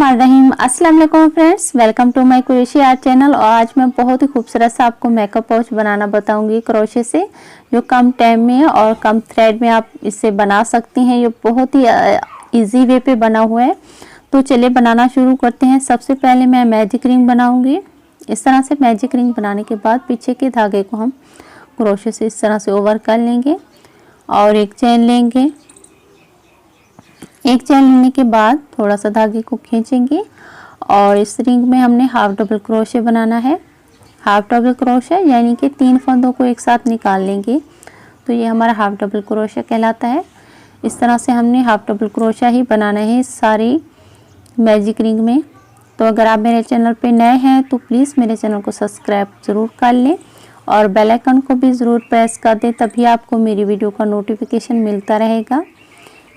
बिस्मिल्लाहिर्रहमानिर्रहीम। अस्सलाम वालेकुम friends, welcome to my crochet art channel. और आज मैं बहुत ही खूबसूरत सा आपको मेकअप पाउच बनाना बताऊंगी क्रोशे से, जो कम टाइम में और कम थ्रेड में आप इसे बना सकती हैं। ये बहुत ही इजी वे पे बना हुआ है। तो चलिए बनाना शुरू करते हैं। सबसे पहले मैं मैजिक रिंग बनाऊंगी। इस तरह से मैजिक रिंग बनाने के बाद पीछे के धागे को हम क्रोशे से इस तरह से ओवर कर लेंगे और एक चेन लेंगे। एक चेन लेने के बाद थोड़ा सा धागे को खींचेंगे और इस रिंग में हमने हाफ डबल क्रोशे बनाना है। हाफ डबल क्रोशे यानी कि 3 फंदों को एक साथ निकाल लेंगे, तो ये हमारा हाफ डबल क्रोशे कहलाता है। इस तरह से हमने हाफ डबल क्रोशा ही बनाना है सारी मैजिक रिंग में। तो अगर आप मेरे चैनल पे नए हैं तो प्लीज़ मेरे चैनल को सब्सक्राइब ज़रूर कर लें और बेल आइकन को भी ज़रूर प्रेस कर दें, तभी आपको मेरी वीडियो का नोटिफिकेशन मिलता रहेगा।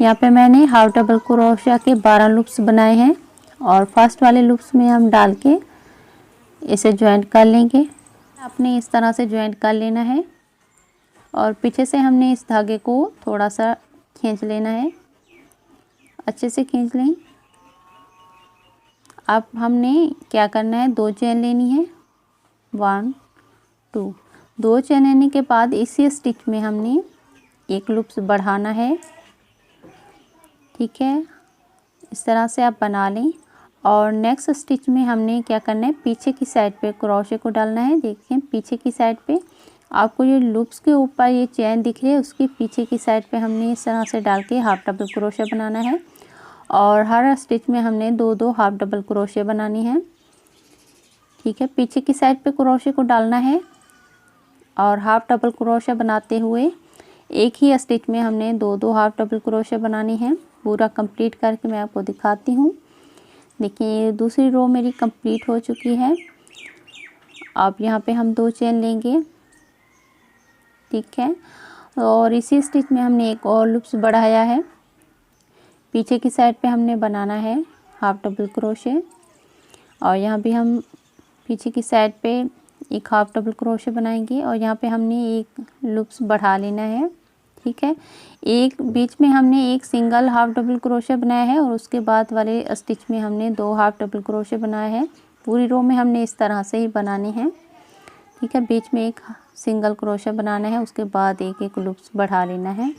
यहाँ पे मैंने हाफ डबल क्रोशिया के 12 लूप्स बनाए हैं और फर्स्ट वाले लूप्स में हम डाल के इसे ज्वाइंट कर लेंगे। आपने इस तरह से ज्वाइंट कर लेना है और पीछे से हमने इस धागे को थोड़ा सा खींच लेना है, अच्छे से खींच लें। अब हमने क्या करना है, 2 चेन लेनी है, 1 2। 2 चेन लेने के बाद इसी स्टिच में हमने एक लूप्स बढ़ाना है। ठीक है, इस तरह से आप बना लें। और नेक्स्ट स्टिच में हमने क्या करना है, पीछे की साइड पे क्रोशे को डालना है। देखिए पीछे की साइड पे आपको ये लूप्स के ऊपर ये चेन दिख रही है, उसके पीछे की साइड पे हमने इस तरह से डाल के हाफ डबल क्रोशे बनाना है। और हर स्टिच में हमने 2-2 हाफ डबल क्रोशे बनानी है। ठीक है, पीछे की साइड पे क्रोशे को डालना है और हाफ डबल क्रोशे बनाते हुए एक ही स्टिच में हमने 2-2 हाफ डबल क्रोशे बनानी है। पूरा कंप्लीट करके मैं आपको दिखाती हूँ। देखिए ये दूसरी रो मेरी कंप्लीट हो चुकी है। अब यहाँ पे हम 2 चेन लेंगे। ठीक है, और इसी स्टिच में हमने एक और लूप्स बढ़ाया है। पीछे की साइड पे हमने बनाना है हाफ डबल क्रोशे और यहाँ भी हम पीछे की साइड पे एक हाफ डबल क्रोशे बनाएंगे और यहाँ पे हमने एक लूप्स बढ़ा लेना है। ठीक है, एक बीच में हमने एक सिंगल हाफ डबल क्रोशे बनाया है और उसके बाद वाले स्टिच में हमने 2 हाफ डबल क्रोशे बनाए हैं। पूरी रो में हमने इस तरह से ही बनाने हैं। ठीक है, बीच में एक सिंगल क्रोशे बनाना है, उसके बाद एक एक लूप्स बढ़ा लेना है।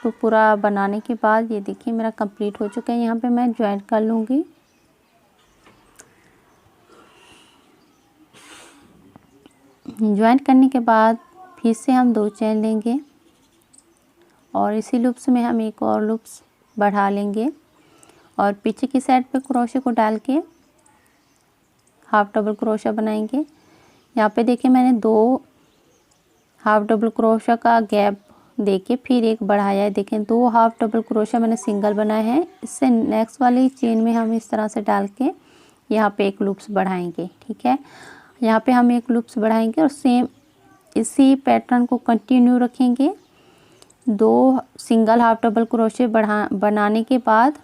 तो पूरा बनाने के बाद ये देखिए मेरा कंप्लीट हो चुका है। यहाँ पे मैं ज्वाइंट कर लूँगी। ज्वाइंट करने के बाद फिर से हम 2 चेन लेंगे और इसी लूप्स में हम एक और लूप्स बढ़ा लेंगे और पीछे की साइड पे क्रोशे को डाल के हाफ डबल क्रोशा बनाएंगे। यहाँ पे देखिए मैंने 2 हाफ डबल क्रोशा का गैप देके फिर एक बढ़ाया है। देखें 2 हाफ डबल क्रोशा मैंने सिंगल बनाए हैं। इससे नेक्स्ट वाली चेन में हम इस तरह से डाल के यहाँ पे एक लूप्स बढ़ाएंगे। ठीक है, यहाँ पे हम एक लूप्स बढ़ाएंगे और सेम इसी पैटर्न को कंटिन्यू रखेंगे। 2 सिंगल हाफ डबल क्रोशे बनाने के बाद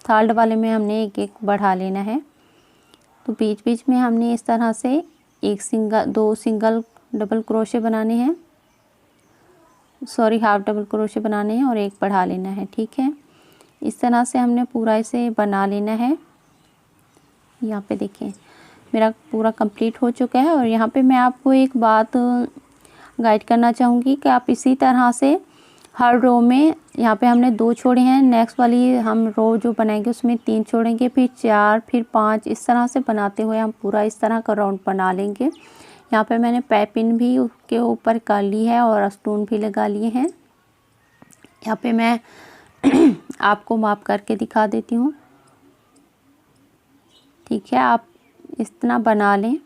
थर्ड वाले में हमने एक एक बढ़ा लेना है। तो बीच बीच में हमने इस तरह से 2 सिंगल डबल क्रोशे बनाने हैं, सॉरी हाफ डबल क्रोशे बनाने हैं और एक बढ़ा लेना है। ठीक है, इस तरह से हमने पूरा इसे बना लेना है। यहाँ पे देखिए मेरा पूरा कंप्लीट हो चुका है। और यहाँ पे मैं आपको एक बात गाइड करना चाहूँगी कि आप इसी तरह से हर रो में, यहाँ पे हमने 2 छोड़े हैं, नेक्स्ट वाली हम रो जो बनाएंगे उसमें 3 छोड़ेंगे, फिर 4, फिर 5, इस तरह से बनाते हुए हम पूरा इस तरह का राउंड बना लेंगे। यहाँ पे मैंने पाइपिंग भी उसके ऊपर कर ली है और स्टोन भी लगा लिए हैं। यहाँ पे मैं आपको माप करके दिखा देती हूँ। ठीक है, आप इतना बना लें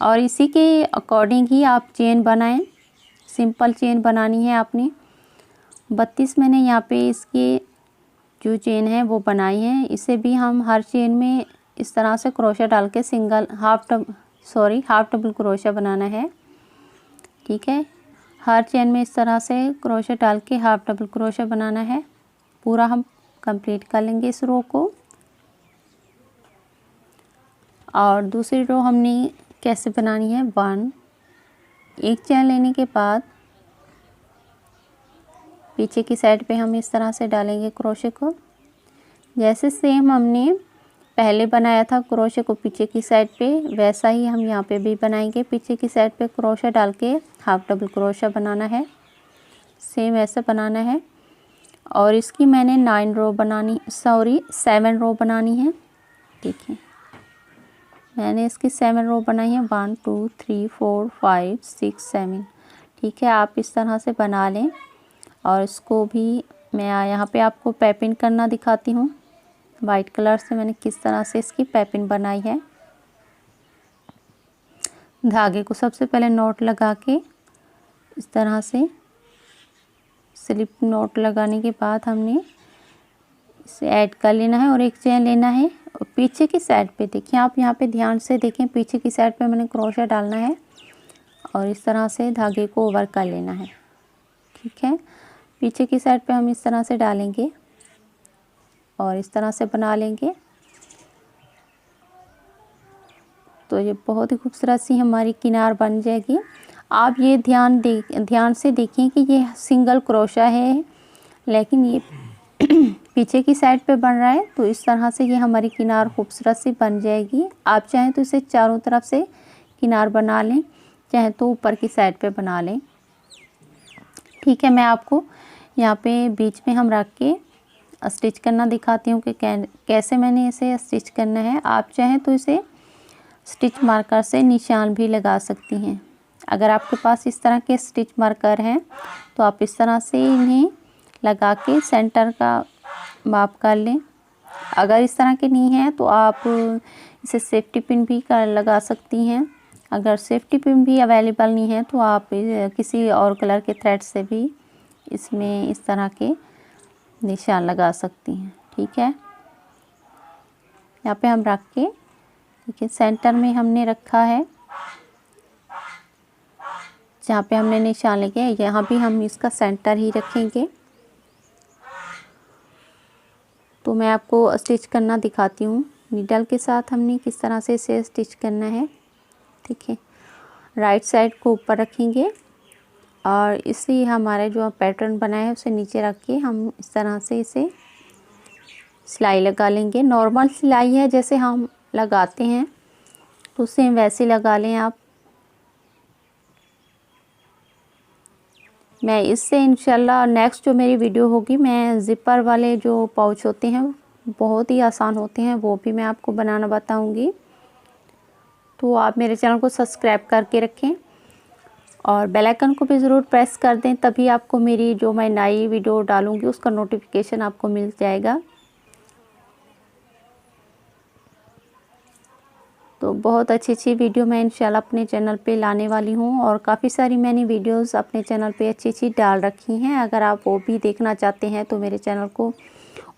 और इसी के अकॉर्डिंग ही आप चेन बनाएं। सिंपल चेन बनानी है आपने। 32 मैंने यहाँ पे इसके जो चेन है वो बनाई है। इसे भी हम हर चेन में इस तरह से क्रोशा डाल के हाफ डबल क्रोशा बनाना है। ठीक है, हर चेन में इस तरह से क्रोशा डाल के हाफ डबल क्रोशा बनाना है। पूरा हम कंप्लीट कर लेंगे इस रो को। और दूसरी रो हमने कैसे बनानी है, 1 एक चेन लेने के बाद पीछे की साइड पे हम इस तरह से डालेंगे क्रोशे को जैसे सेम हमने पहले बनाया था क्रोशे को पीछे की साइड पे, वैसा ही हम यहाँ पे भी बनाएंगे। पीछे की साइड पे क्रोशा डाल के हाफ डबल क्रोशा बनाना है, सेम ऐसा बनाना है। और इसकी मैंने 7 रो बनानी है। देखिए मैंने इसकी 7 रो बनाई है, 1 2 3 4 5 6 7। ठीक है, आप इस तरह से बना लें। और इसको भी मैं यहाँ पे आपको पैपिंग करना दिखाती हूँ। वाइट कलर से मैंने किस तरह से इसकी पैपिंग बनाई है। धागे को सबसे पहले नॉट लगा के इस तरह से स्लिप नॉट लगाने के बाद हमने इसे ऐड कर लेना है और एक चेन लेना है। और पीछे की साइड पे देखिए, आप यहाँ पे ध्यान से देखें, पीछे की साइड पे मैंने क्रोशा डालना है और इस तरह से धागे को ओवर कर लेना है। ठीक है, पीछे की साइड पे हम इस तरह से डालेंगे और इस तरह से बना लेंगे। तो ये बहुत ही खूबसूरत सी हमारी किनार बन जाएगी। आप ये ध्यान से देखिए कि ये सिंगल क्रोशा है, लेकिन ये पीछे की साइड पे बन रहा है। तो इस तरह से ये हमारी किनार खूबसूरत सी बन जाएगी। आप चाहें तो इसे चारों तरफ से किनार बना लें, चाहे तो ऊपर की साइड पे बना लें। ठीक है, मैं आपको यहाँ पे बीच में हम रख के स्टिच करना दिखाती हूँ कि कैसे मैंने इसे स्टिच करना है। आप चाहें तो इसे स्टिच मार्कर से निशान भी लगा सकती हैं। अगर आपके पास इस तरह के स्टिच मार्कर हैं तो आप इस तरह से इन्हें लगा के सेंटर का माप कर लें। अगर इस तरह के नहीं हैं तो आप इसे सेफ्टी पिन भी लगा सकती हैं। अगर सेफ्टी पिन भी अवेलेबल नहीं है तो आप किसी और कलर के थ्रेड से भी इसमें इस तरह के निशान लगा सकती हैं। ठीक है, यहाँ पे हम रख के देखिए सेंटर में हमने रखा है, जहाँ पे हमने निशान लगे यहाँ भी हम इसका सेंटर ही रखेंगे। तो मैं आपको स्टिच करना दिखाती हूँ। नीडल के साथ हमने किस तरह से इसे स्टिच करना है। ठीक है, राइट साइड को ऊपर रखेंगे और इसे हमारे जो पैटर्न बनाया है उसे नीचे रख के हम इस तरह से इसे सिलाई लगा लेंगे। नॉर्मल सिलाई है जैसे हम लगाते हैं तो सेम वैसे लगा लें आप। मैं इससे इंशाल्लाह नेक्स्ट जो मेरी वीडियो होगी, मैं ज़िपर वाले जो पाउच होते हैं बहुत ही आसान होते हैं, वो भी मैं आपको बनाना बताऊंगी। तो आप मेरे चैनल को सब्सक्राइब करके रखें और बेल आइकन को भी ज़रूर प्रेस कर दें, तभी आपको मेरी जो मैं नई वीडियो डालूंगी उसका नोटिफिकेशन आपको मिल जाएगा। तो बहुत अच्छी वीडियो मैं इंशाल्लाह अपने चैनल पे लाने वाली हूँ और काफ़ी सारी मैंने वीडियोस अपने चैनल पे अच्छी डाल रखी हैं। अगर आप वो भी देखना चाहते हैं तो मेरे चैनल को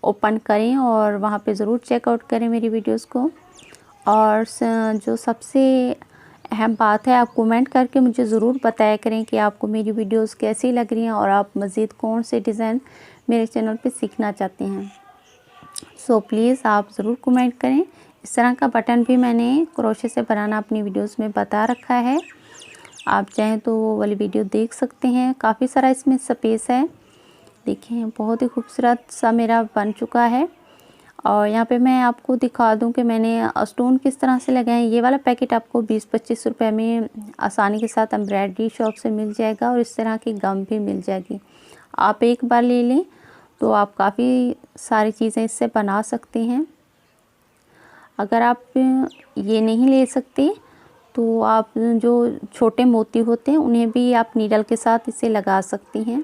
ओपन करें और वहाँ पे ज़रूर चेकआउट करें मेरी वीडियोस को। और जो सबसे अहम बात है, आप कमेंट करके मुझे ज़रूर बताया करें कि आपको मेरी वीडियोस कैसी लग रही हैं और आप मज़ीद कौन से डिज़ाइन मेरे चैनल पे सीखना चाहते हैं। सो प्लीज़ आप ज़रूर कमेंट करें। इस तरह का बटन भी मैंने क्रोशे से बनाना अपनी वीडियोस में बता रखा है, आप चाहें तो वो वाली वीडियो देख सकते हैं। काफ़ी सारा इसमें स्पेस है, देखें बहुत ही खूबसूरत सा मेरा बन चुका है। और यहाँ पे मैं आपको दिखा दूँ कि मैंने स्टोन किस तरह से लगाए हैं। ये वाला पैकेट आपको 20-25 रुपये में आसानी के साथ एम्ब्रॉयडरी शॉप से मिल जाएगा और इस तरह की गम भी मिल जाएगी। आप एक बार ले लें तो आप काफ़ी सारी चीज़ें इससे बना सकते हैं। अगर आप ये नहीं ले सकते तो आप जो छोटे मोती होते हैं उन्हें भी आप नीडल के साथ इसे लगा सकती हैं।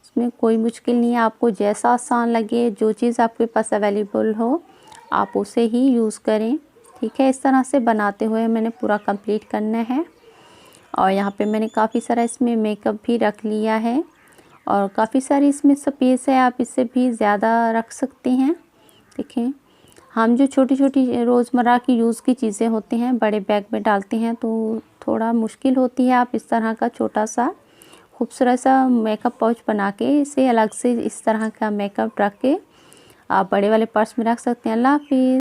इसमें कोई मुश्किल नहीं है, आपको जैसा आसान लगे, जो चीज़ आपके पास अवेलेबल हो आप उसे ही यूज़ करें। ठीक है, इस तरह से बनाते हुए मैंने पूरा कंप्लीट करना है। और यहाँ पे मैंने काफ़ी सारा इसमें मेकअप भी रख लिया है और काफ़ी सारी इसमें स्पेस है, आप इससे भी ज़्यादा रख सकते हैं। देखें, हम जो छोटी छोटी रोज़मर्रा की यूज़ की चीज़ें होती हैं बड़े बैग में डालते हैं तो थोड़ा मुश्किल होती है। आप इस तरह का छोटा सा खूबसूरत सा मेकअप पाउच बना के इसे अलग से इस तरह का मेकअप रख के आप बड़े वाले पर्स में रख सकते हैं। अल्लाह हाफिज़।